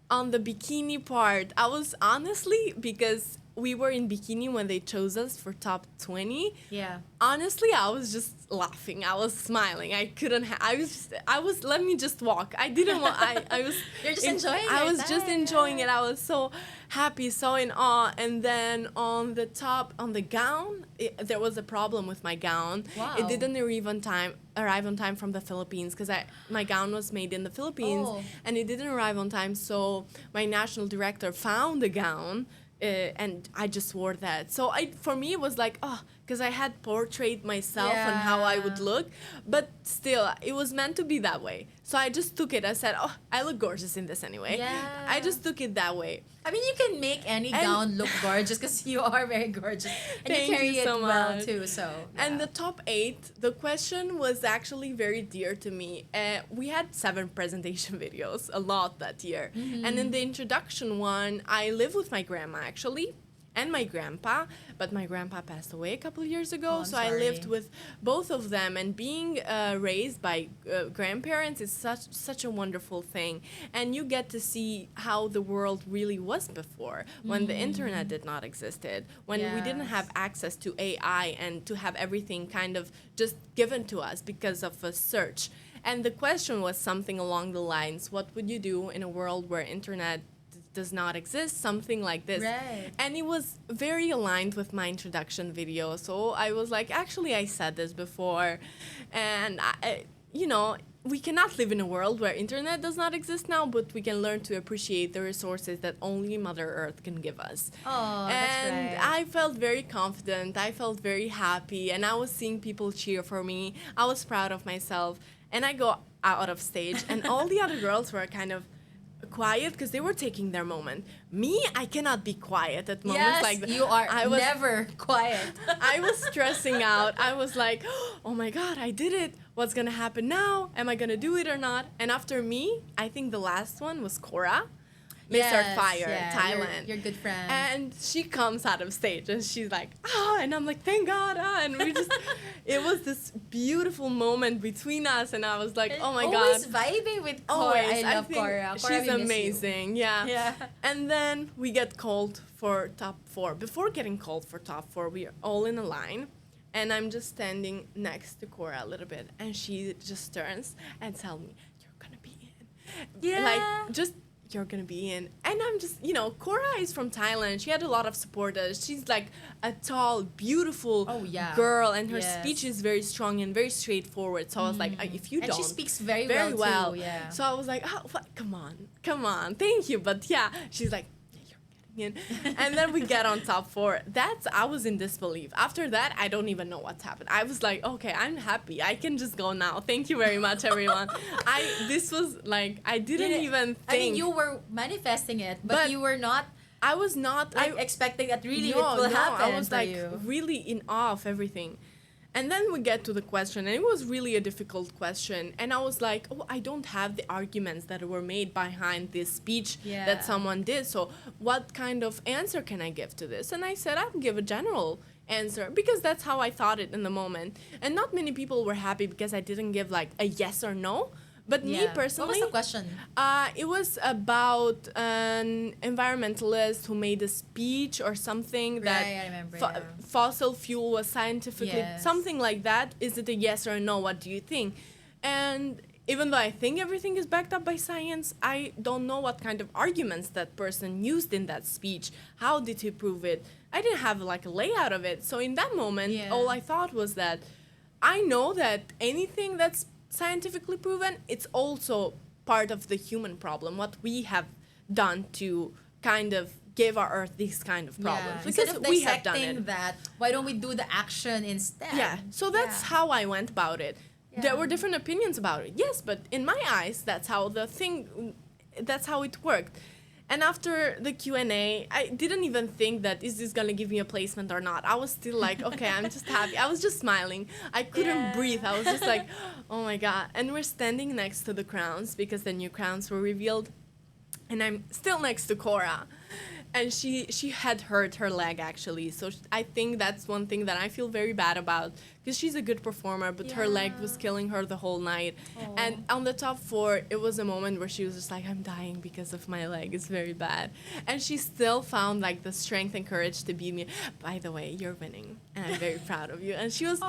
On the bikini part, I was honestly, because we were in bikini when they chose us for top 20. Yeah. Honestly, I was just laughing. I was smiling. I couldn't. I was. Let me just walk. I didn't want. I was. You're just enjoying it. I was just enjoying it. I was so happy, so in awe. And then on the top, on the gown, there was a problem with my gown. Wow. It didn't arrive on time from the Philippines, because my gown was made in the Philippines, and it didn't arrive on time. So my national director found the gown. And I just wore that. So for me, it was like, because I had portrayed myself and how I would look. But still, it was meant to be that way. So I just took it. I said, I look gorgeous in this anyway. Yeah. I just took it that way. I mean, you can make any gown look gorgeous because you are very gorgeous. And you carry it so well, much. too. So. Yeah. And the top 8, the question was actually very dear to me. We had 7 presentation videos, a lot that year. Mm-hmm. And in the introduction one, I live with my grandma, actually, and my grandpa, but my grandpa passed away a couple of years ago, so sorry. I lived with both of them, and being raised by grandparents is such a wonderful thing, and you get to see how the world really was before, when the internet did not existed, when we didn't have access to AI and to have everything kind of just given to us because of a search. And the question was something along the lines, what would you do in a world where internet does not exist, something like this. Right. And it was very aligned with my introduction video. So I was like, actually, I said this before. And, we cannot live in a world where internet does not exist now, but we can learn to appreciate the resources that only Mother Earth can give us. Oh, and that's right. I felt very confident. I felt very happy. And I was seeing people cheer for me. I was proud of myself. And I go out of stage, and all the other girls were kind of quiet because they were taking their moment. Me, I cannot be quiet at moments like that. You are never quiet. I was stressing out. I was like, oh my God, I did it. What's going to happen now? Am I going to do it or not? And after me, I think the last one was Cora. Mr. Fire, Thailand. Your good friend. And she comes out of stage and she's like, and I'm like, thank God, and we just, it was this beautiful moment between us, and I was like, oh my God. Always vibing with Cora. I love Cora. She's amazing, yeah. And then we get called for top 4. Before getting called for top 4, we are all in a line, and I'm just standing next to Cora a little bit, and she just turns and tells me, you're gonna be in. Yeah. Like, just, you're gonna be in. And I'm just, Cora is from Thailand. She had a lot of supporters. She's like a tall, beautiful girl, and her speech is very strong and very straightforward. So I was like, if you don't. And she speaks very well too, yeah. So I was like, come on, thank you. But yeah, she's like, in. And then we get on top 4. I was in disbelief. After that, I don't even know what's happened. I was like, okay, I'm happy. I can just go now. Thank you very much, everyone. This was like, I didn't even think. I mean, you were manifesting it, but you were not. I was not expecting that really it will happen. I was like really in awe of everything. And then we get to the question, and it was really a difficult question. And I was like, I don't have the arguments that were made behind this speech that someone did. So what kind of answer can I give to this? And I said, I'll give a general answer, because that's how I thought it in the moment. And not many people were happy because I didn't give like a yes or no. But me personally... What was the question? It was about an environmentalist who made a speech or something that I remember, fossil fuel was scientifically... Something like that. Is it a yes or a no? What do you think? And even though I think everything is backed up by science, I don't know what kind of arguments that person used in that speech. How did he prove it? I didn't have like a layout of it. So in that moment, all I thought was that I know that anything that's scientifically proven, it's also part of the human problem, what we have done to kind of give our earth these kind of problems. Because we have done it. That, why don't we do the action instead? Yeah, so that's how I went about it. There were different opinions about it, yes, but in my eyes, that's how it worked. And after the Q&A, I didn't even think that is this gonna give me a placement or not. I was still like, okay, I'm just happy. I was just smiling. I couldn't breathe. I was just like, oh my God. And we're standing next to the crowns because the new crowns were revealed. And I'm still next to Cora. And she had hurt her leg, actually. So I think that's one thing that I feel very bad about, because she's a good performer, but her leg was killing her the whole night. Aww. And on the top four, it was a moment where she was just like, I'm dying because of my leg. It's very bad. And she still found like the strength and courage to beat me. By the way, you're winning, and I'm very proud of you. And she was,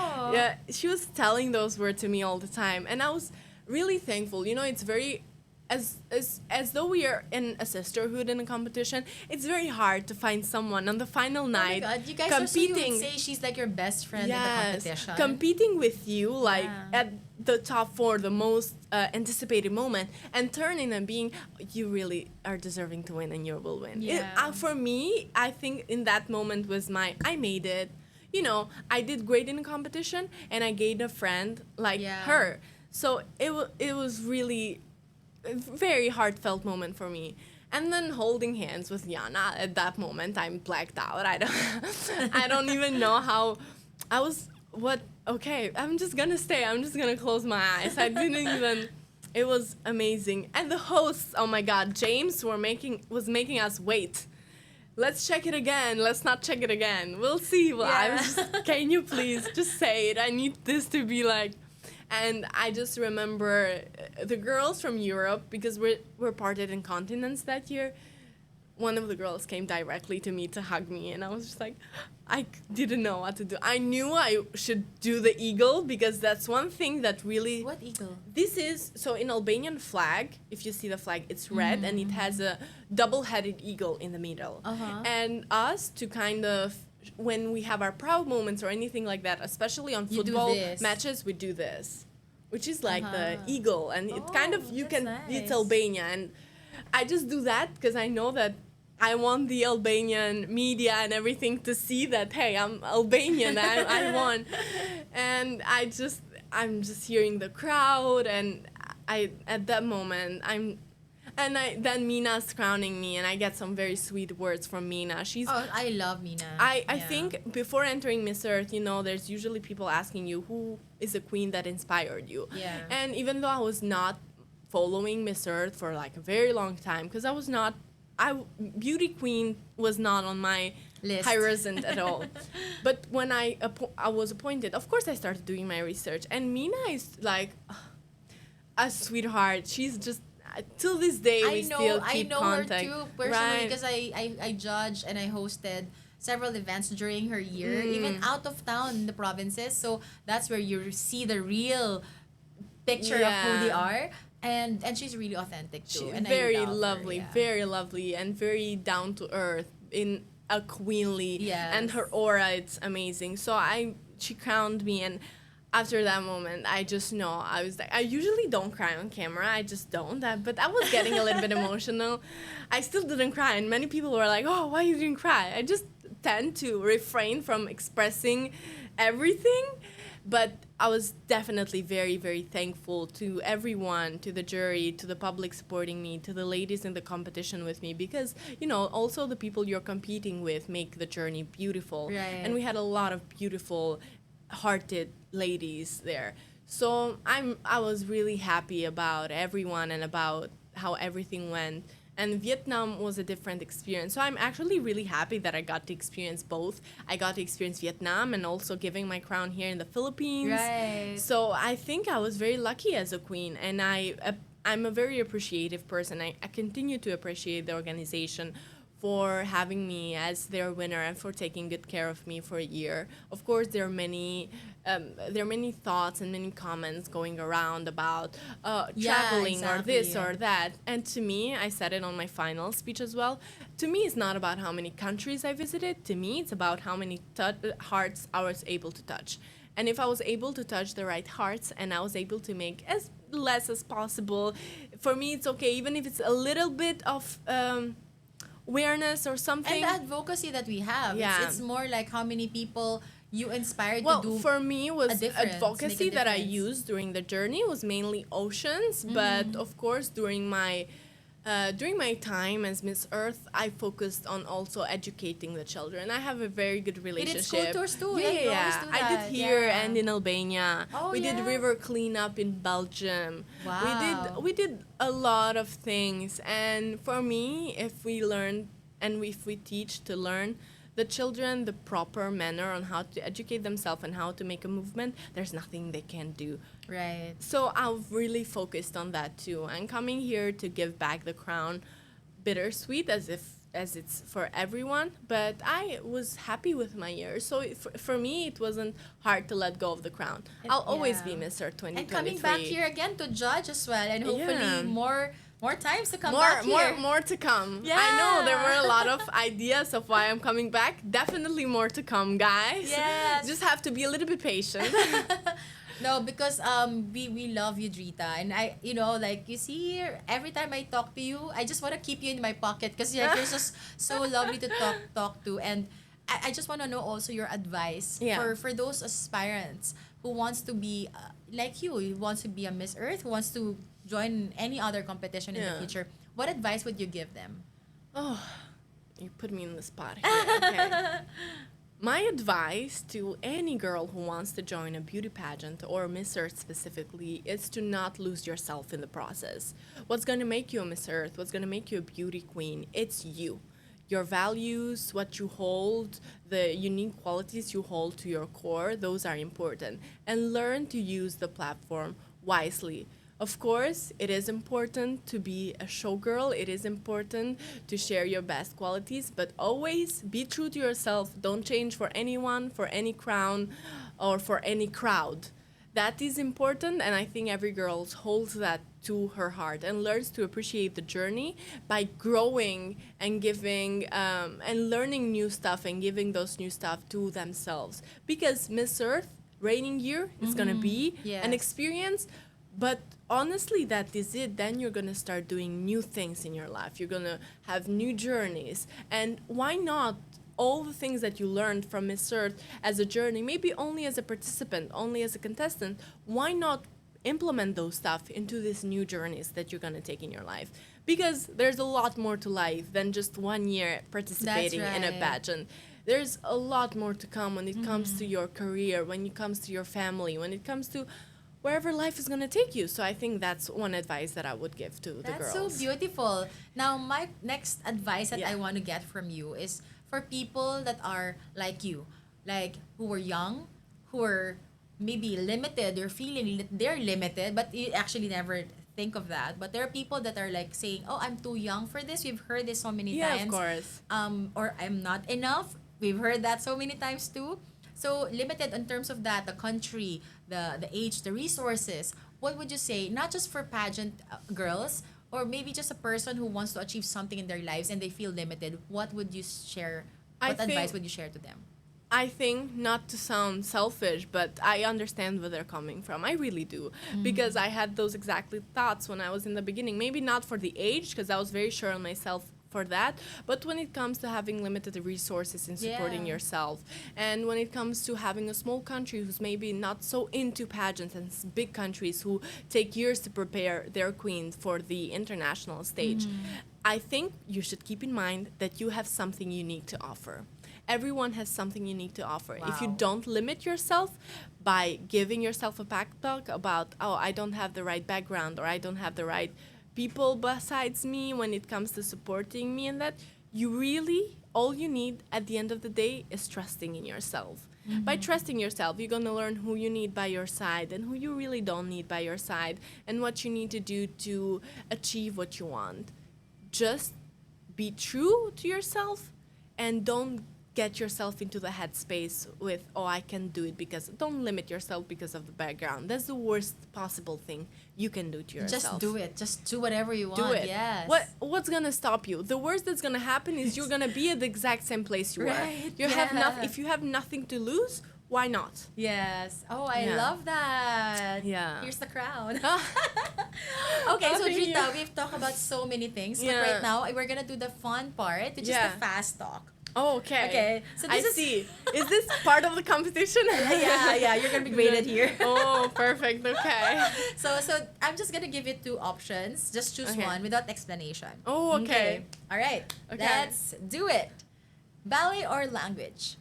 she was telling those words to me all the time. And I was really thankful. You know, it's very... As though we are in a sisterhood in a competition, it's very hard to find someone on the final night. Oh my God, you guys competing. Are so you would say she's like your best friend in the competition. Competing with you, like at the top four, the most anticipated moment, and turning and being, you really are deserving to win and you will win. For me, I think in that moment was I made it. You know, I did great in the competition, and I gained a friend like her. So it was really a very heartfelt moment for me. And then holding hands with Jana at that moment, I'm blacked out. I don't even know how I was. Okay, I'm just gonna stay. I'm just gonna close my eyes. I didn't even. It was amazing. And the hosts, oh my God, James was making us wait. Let's check it again. Let's not check it again. We'll see. Well, I was just, can you please just say it? I need this to be like. And I just remember the girls from Europe, because we're parted in continents that year. One of the girls came directly to me to hug me, and I was just like, I didn't know what to do. I knew I should do the eagle, because that's one thing that really... What eagle? This is, so in Albanian flag, if you see the flag, it's red, and it has a double-headed eagle in the middle. And us, to kind of... when we have our proud moments or anything like that, especially on football matches, we do this, which is like the eagle, and it kind of, you can, it's Albania, and I just do that because I know that I want the Albanian media and everything to see that, hey, I'm Albanian, I won. And I'm just hearing the crowd, and at that moment, then Mina's crowning me, and I get some very sweet words from Mina. I love Mina. I think before entering Miss Earth, you know, there's usually people asking you who is a queen that inspired you. Yeah. And even though I was not following Miss Earth for like a very long time, because beauty queen was not on my list horizon at all. But when I was appointed, of course I started doing my research, and Mina is like a sweetheart. She's just, till this day, we still keep contact. I know her too personally, because I judged and I hosted several events during her year, even out of town in the provinces. So that's where you see the real picture of who they are. And she's really authentic too. And very lovely, very lovely, and very down to earth, in a queenly, and her aura, it's amazing. So she crowned me, and after that moment, I just know, I was like, I usually don't cry on camera, I just don't, but I was getting a little bit emotional. I still didn't cry, and many people were like, oh, why you didn't cry? I just tend to refrain from expressing everything, but I was definitely very, very thankful to everyone, to the jury, to the public supporting me, to the ladies in the competition with me, because, you know, also the people you're competing with make the journey beautiful. Right. And we had a lot of beautiful hearted ladies there. So I was really happy about everyone and about how everything went. And Vietnam was a different experience. So I'm actually really happy that I got to experience both. I got to experience Vietnam and also giving my crown here in the Philippines. Right. So I think I was very lucky as a queen, and I'm a very appreciative person. I continue to appreciate the organization for having me as their winner and for taking good care of me for a year. Of course, there are many thoughts and many comments going around about traveling or this or that. And to me, I said it on my final speech as well, to me it's not about how many countries I visited. To me, it's about how many hearts I was able to touch. And if I was able to touch the right hearts and I was able to make as less as possible, for me it's okay, even if it's a little bit of awareness or something. And the advocacy that we have, it's more like how many people you inspired to do. Well, for me, was advocacy that I used during the journey was mainly oceans, but of course during my During my time as Miss Earth, I focused on also educating the children. I have a very good You relationship. did school tours too. Yeah, You always do I did that. here Yeah. and in Albania. Oh, We did yeah. river cleanup in Belgium. Wow. We did a lot of things. And for me, if we learn and if we teach to learn the children the proper manner on how to educate themselves and how to make a movement, there's nothing they can do. Right. So I've really focused on that too. And coming here to give back the crown, bittersweet as it's for everyone, but I was happy with my year. So for me, it wasn't hard to let go of the crown. I'll always be Miss Earth 2023. And coming back here again to judge as well, and hopefully Yeah. more times to come back here. More to come. Yeah. I know there were a lot of ideas of why I'm coming back. Definitely more to come, guys. Yes. Just have to be a little bit patient. No, because we love you, Drita, and I like you see here every time I talk to you, I just want to keep you in my pocket because you're just so lovely to talk to, and I just want to know also your advice for those aspirants who wants to be like you, who wants to be a Miss Earth, who wants to join any other competition in the future. What advice would you give them? Oh, you put me in the spot here. Okay. My advice to any girl who wants to join a beauty pageant or Miss Earth specifically is to not lose yourself in the process. What's going to make you a Miss Earth? What's going to make you a beauty queen? It's you. Your values, what you hold, the unique qualities you hold to your core, those are important. And learn to use the platform wisely. Of course, it is important to be a showgirl. It is important to share your best qualities, but always be true to yourself. Don't change for anyone, for any crown, or for any crowd. That is important, and I think every girl holds that to her heart and learns to appreciate the journey by growing and giving and learning new stuff and giving those new stuff to themselves. Because Miss Earth, reigning year, is going to be an experience. But honestly, that is it. Then you're going to start doing new things in your life. You're going to have new journeys. And why not all the things that you learned from Miss Earth as a journey, maybe only as a participant, only as a contestant, why not implement those stuff into these new journeys that you're going to take in your life? Because there's a lot more to life than just 1 year participating in a pageant. There's a lot more to come when it comes to your career, when it comes to your family, when it comes to wherever life is going to take you. So I think that's one advice that I would give to the girls. That's so beautiful. Now, my next advice that I want to get from you is for people that are like you, like who were young, who are maybe limited or feeling they're limited, but you actually never think of that. But there are people that are like saying, "Oh, I'm too young for this." We've heard this so many times. Yeah, of course. Or I'm not enough. We've heard that so many times too. So limited in terms of that, the country, the age, the resources. What would you say, not just for pageant girls, or maybe just a person who wants to achieve something in their lives and they feel limited? What would you share? What advice would you share to them? I think, not to sound selfish, but I understand where they're coming from. I really do. Because I had those exactly thoughts when I was in the beginning. Maybe not for the age, because I was very sure on myself for that, but when it comes to having limited resources in supporting yourself, and when it comes to having a small country who's maybe not so into pageants, and big countries who take years to prepare their queens for the international stage, I think you should keep in mind that you have something unique to offer. Everyone has something unique to offer. If you don't limit yourself by giving yourself a pep talk about, oh, I don't have the right background, or I don't have the right people besides me when it comes to supporting me, and that you really, all you need at the end of the day is trusting in yourself. By trusting yourself, you're going to learn who you need by your side and who you really don't need by your side, and what you need to do to achieve what you want. Just be true to yourself and don't get yourself into the headspace with, oh, I can do it, because don't limit yourself because of the background. That's the worst possible thing you can do to yourself. Just do it. Just do whatever you want. Do it. Yes. What's gonna stop you? The worst that's gonna happen is you're gonna be at the exact same place you are. If you have nothing to lose, why not? Yes. Oh, I love that. Yeah. Here's the crown. Okay, so Drita, we've talked about so many things, but right now we're gonna do the fun part, which is the fast talk. Oh, okay. Okay, so I this is see. Is this part of the competition? yeah, you're gonna be graded here. Oh, perfect. Okay. So I'm just gonna give you two options. Just choose Okay. one without explanation. Oh, okay. All right. Okay. Let's do it. Ballet or language?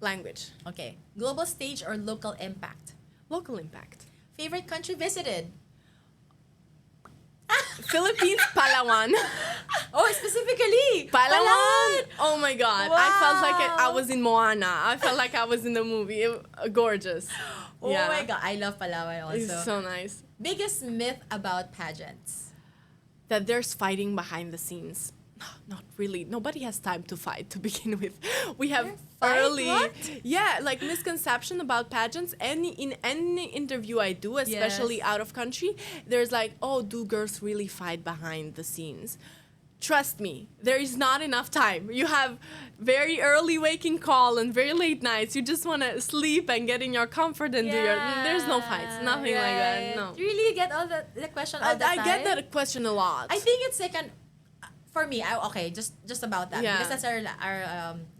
Language. Okay. Global stage or local impact? Local impact. Favorite country visited? Philippines, Palawan. Oh, specifically Palawan. Oh my God. I felt like I Wow. was in Moana. I felt like I was in the movie. Gorgeous. Oh Yeah. my God, I love Palawan also. It's so nice. Biggest myth about pageants? That there's fighting behind the scenes. Not really. Nobody has time to fight to begin with. We have Fight? early, What? yeah, like misconception about pageants. In any interview I do, especially Yes. out of country, there's like, oh, do girls really fight behind the scenes? Trust me, there is not enough time. You have very early waking call and very late nights. You just want to sleep and get in your comfort and do your. There's no fights, nothing like that. No. You really get all the question all the time? I get that question a lot. I think it's like an for me. Okay, just about that Yeah. because that's our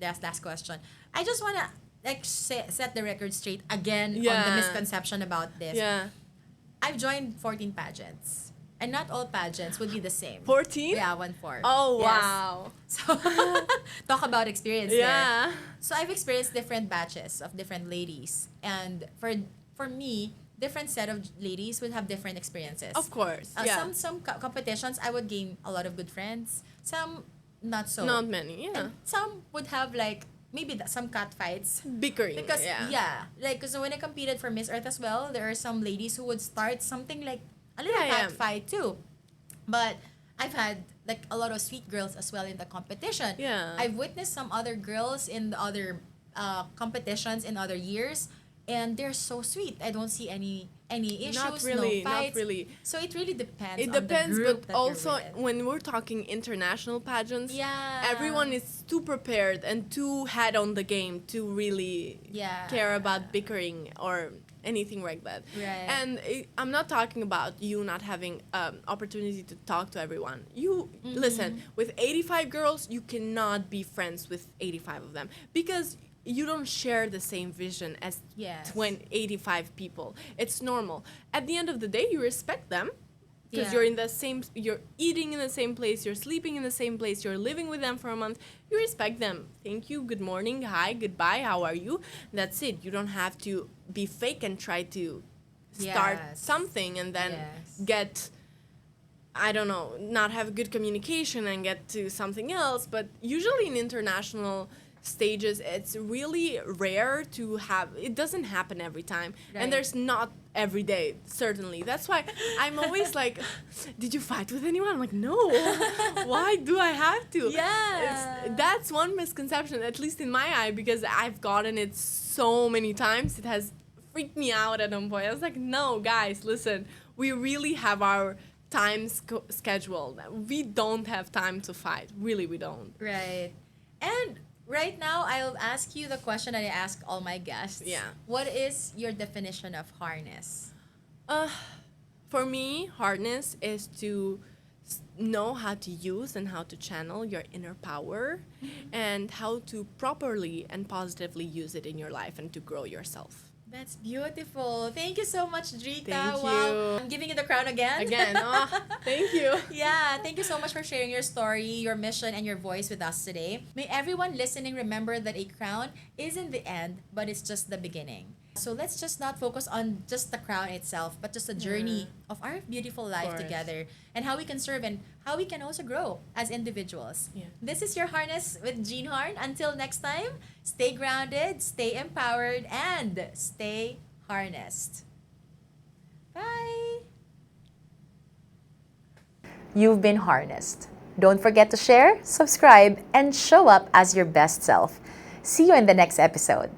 last question. I just wanna like set the record straight again on the Yeah. misconception about this. Yeah. I've joined 14 pageants, and not all pageants would be the same. 14? Yeah, 1-4. Oh, Yes. wow. So talk about experience there. Yeah. So I've experienced different batches of different ladies, and for me, different set of ladies would have different experiences. Of course. Yeah. Some competitions I would gain a lot of good friends. Some not so. Not many. Yeah. And some would have like maybe some cat fights. Bickering. Because yeah. like because when I competed for Miss Earth as well, there are some ladies who would start something like a little Yeah, cat yeah. fight too. But I've had like a lot of sweet girls as well in the competition. Yeah. I've witnessed some other girls in the other competitions in other years, and they're so sweet. I don't see any issues, Not really. no fights. Not really. So it really depends. It on depends, the group but that also you're with. when we're talking international pageants, Yeah. everyone is too prepared and too head on the game to really Yeah. care about bickering or anything like that. Right. And I'm not talking about you not having opportunity to talk to everyone. You listen, with 85 girls, you cannot be friends with 85 of them because you don't share the same vision as Yes. 85 people. It's normal. At the end of the day, you respect them because Yeah. you're in the same, you're eating in the same place, you're sleeping in the same place, you're living with them for a month. You respect them. Thank you, good morning, hi, goodbye, how are you? That's it. You don't have to be fake and try to start Yes. something and then Yes. get, I don't know, not have good communication and get to something else. But usually in international stages, it's really rare to have, it doesn't happen every time. Right. And there's not every day, certainly. That's why I'm always like, did you fight with anyone? I'm like, no. Why do I have to? Yeah. That's one misconception, at least in my eye, because I've gotten it so many times. It has freaked me out at one point. I was like, no, guys, listen, we really have our time scheduled. We don't have time to fight. Really, we don't. Right. And right now, I'll ask you the question that I ask all my guests. Yeah. What is your definition of harness? For me, hardness is to know how to use and how to channel your inner power and how to properly and positively use it in your life and to grow yourself. That's beautiful. Thank you so much, Drita. Thank Wow. you. I'm giving you the crown again. Again, thank you. Yeah, thank you so much for sharing your story, your mission, and your voice with us today. May everyone listening remember that a crown isn't the end, but it's just the beginning. So let's just not focus on just the crown itself, but just the journey of our beautiful life course. together and how we can serve and how we can also grow as individuals. Yeah. This is your Harness with Jeanne Harn. Until next time, stay grounded, stay empowered, and stay harnessed. Bye! You've been harnessed. Don't forget to share, subscribe, and show up as your best self. See you in the next episode.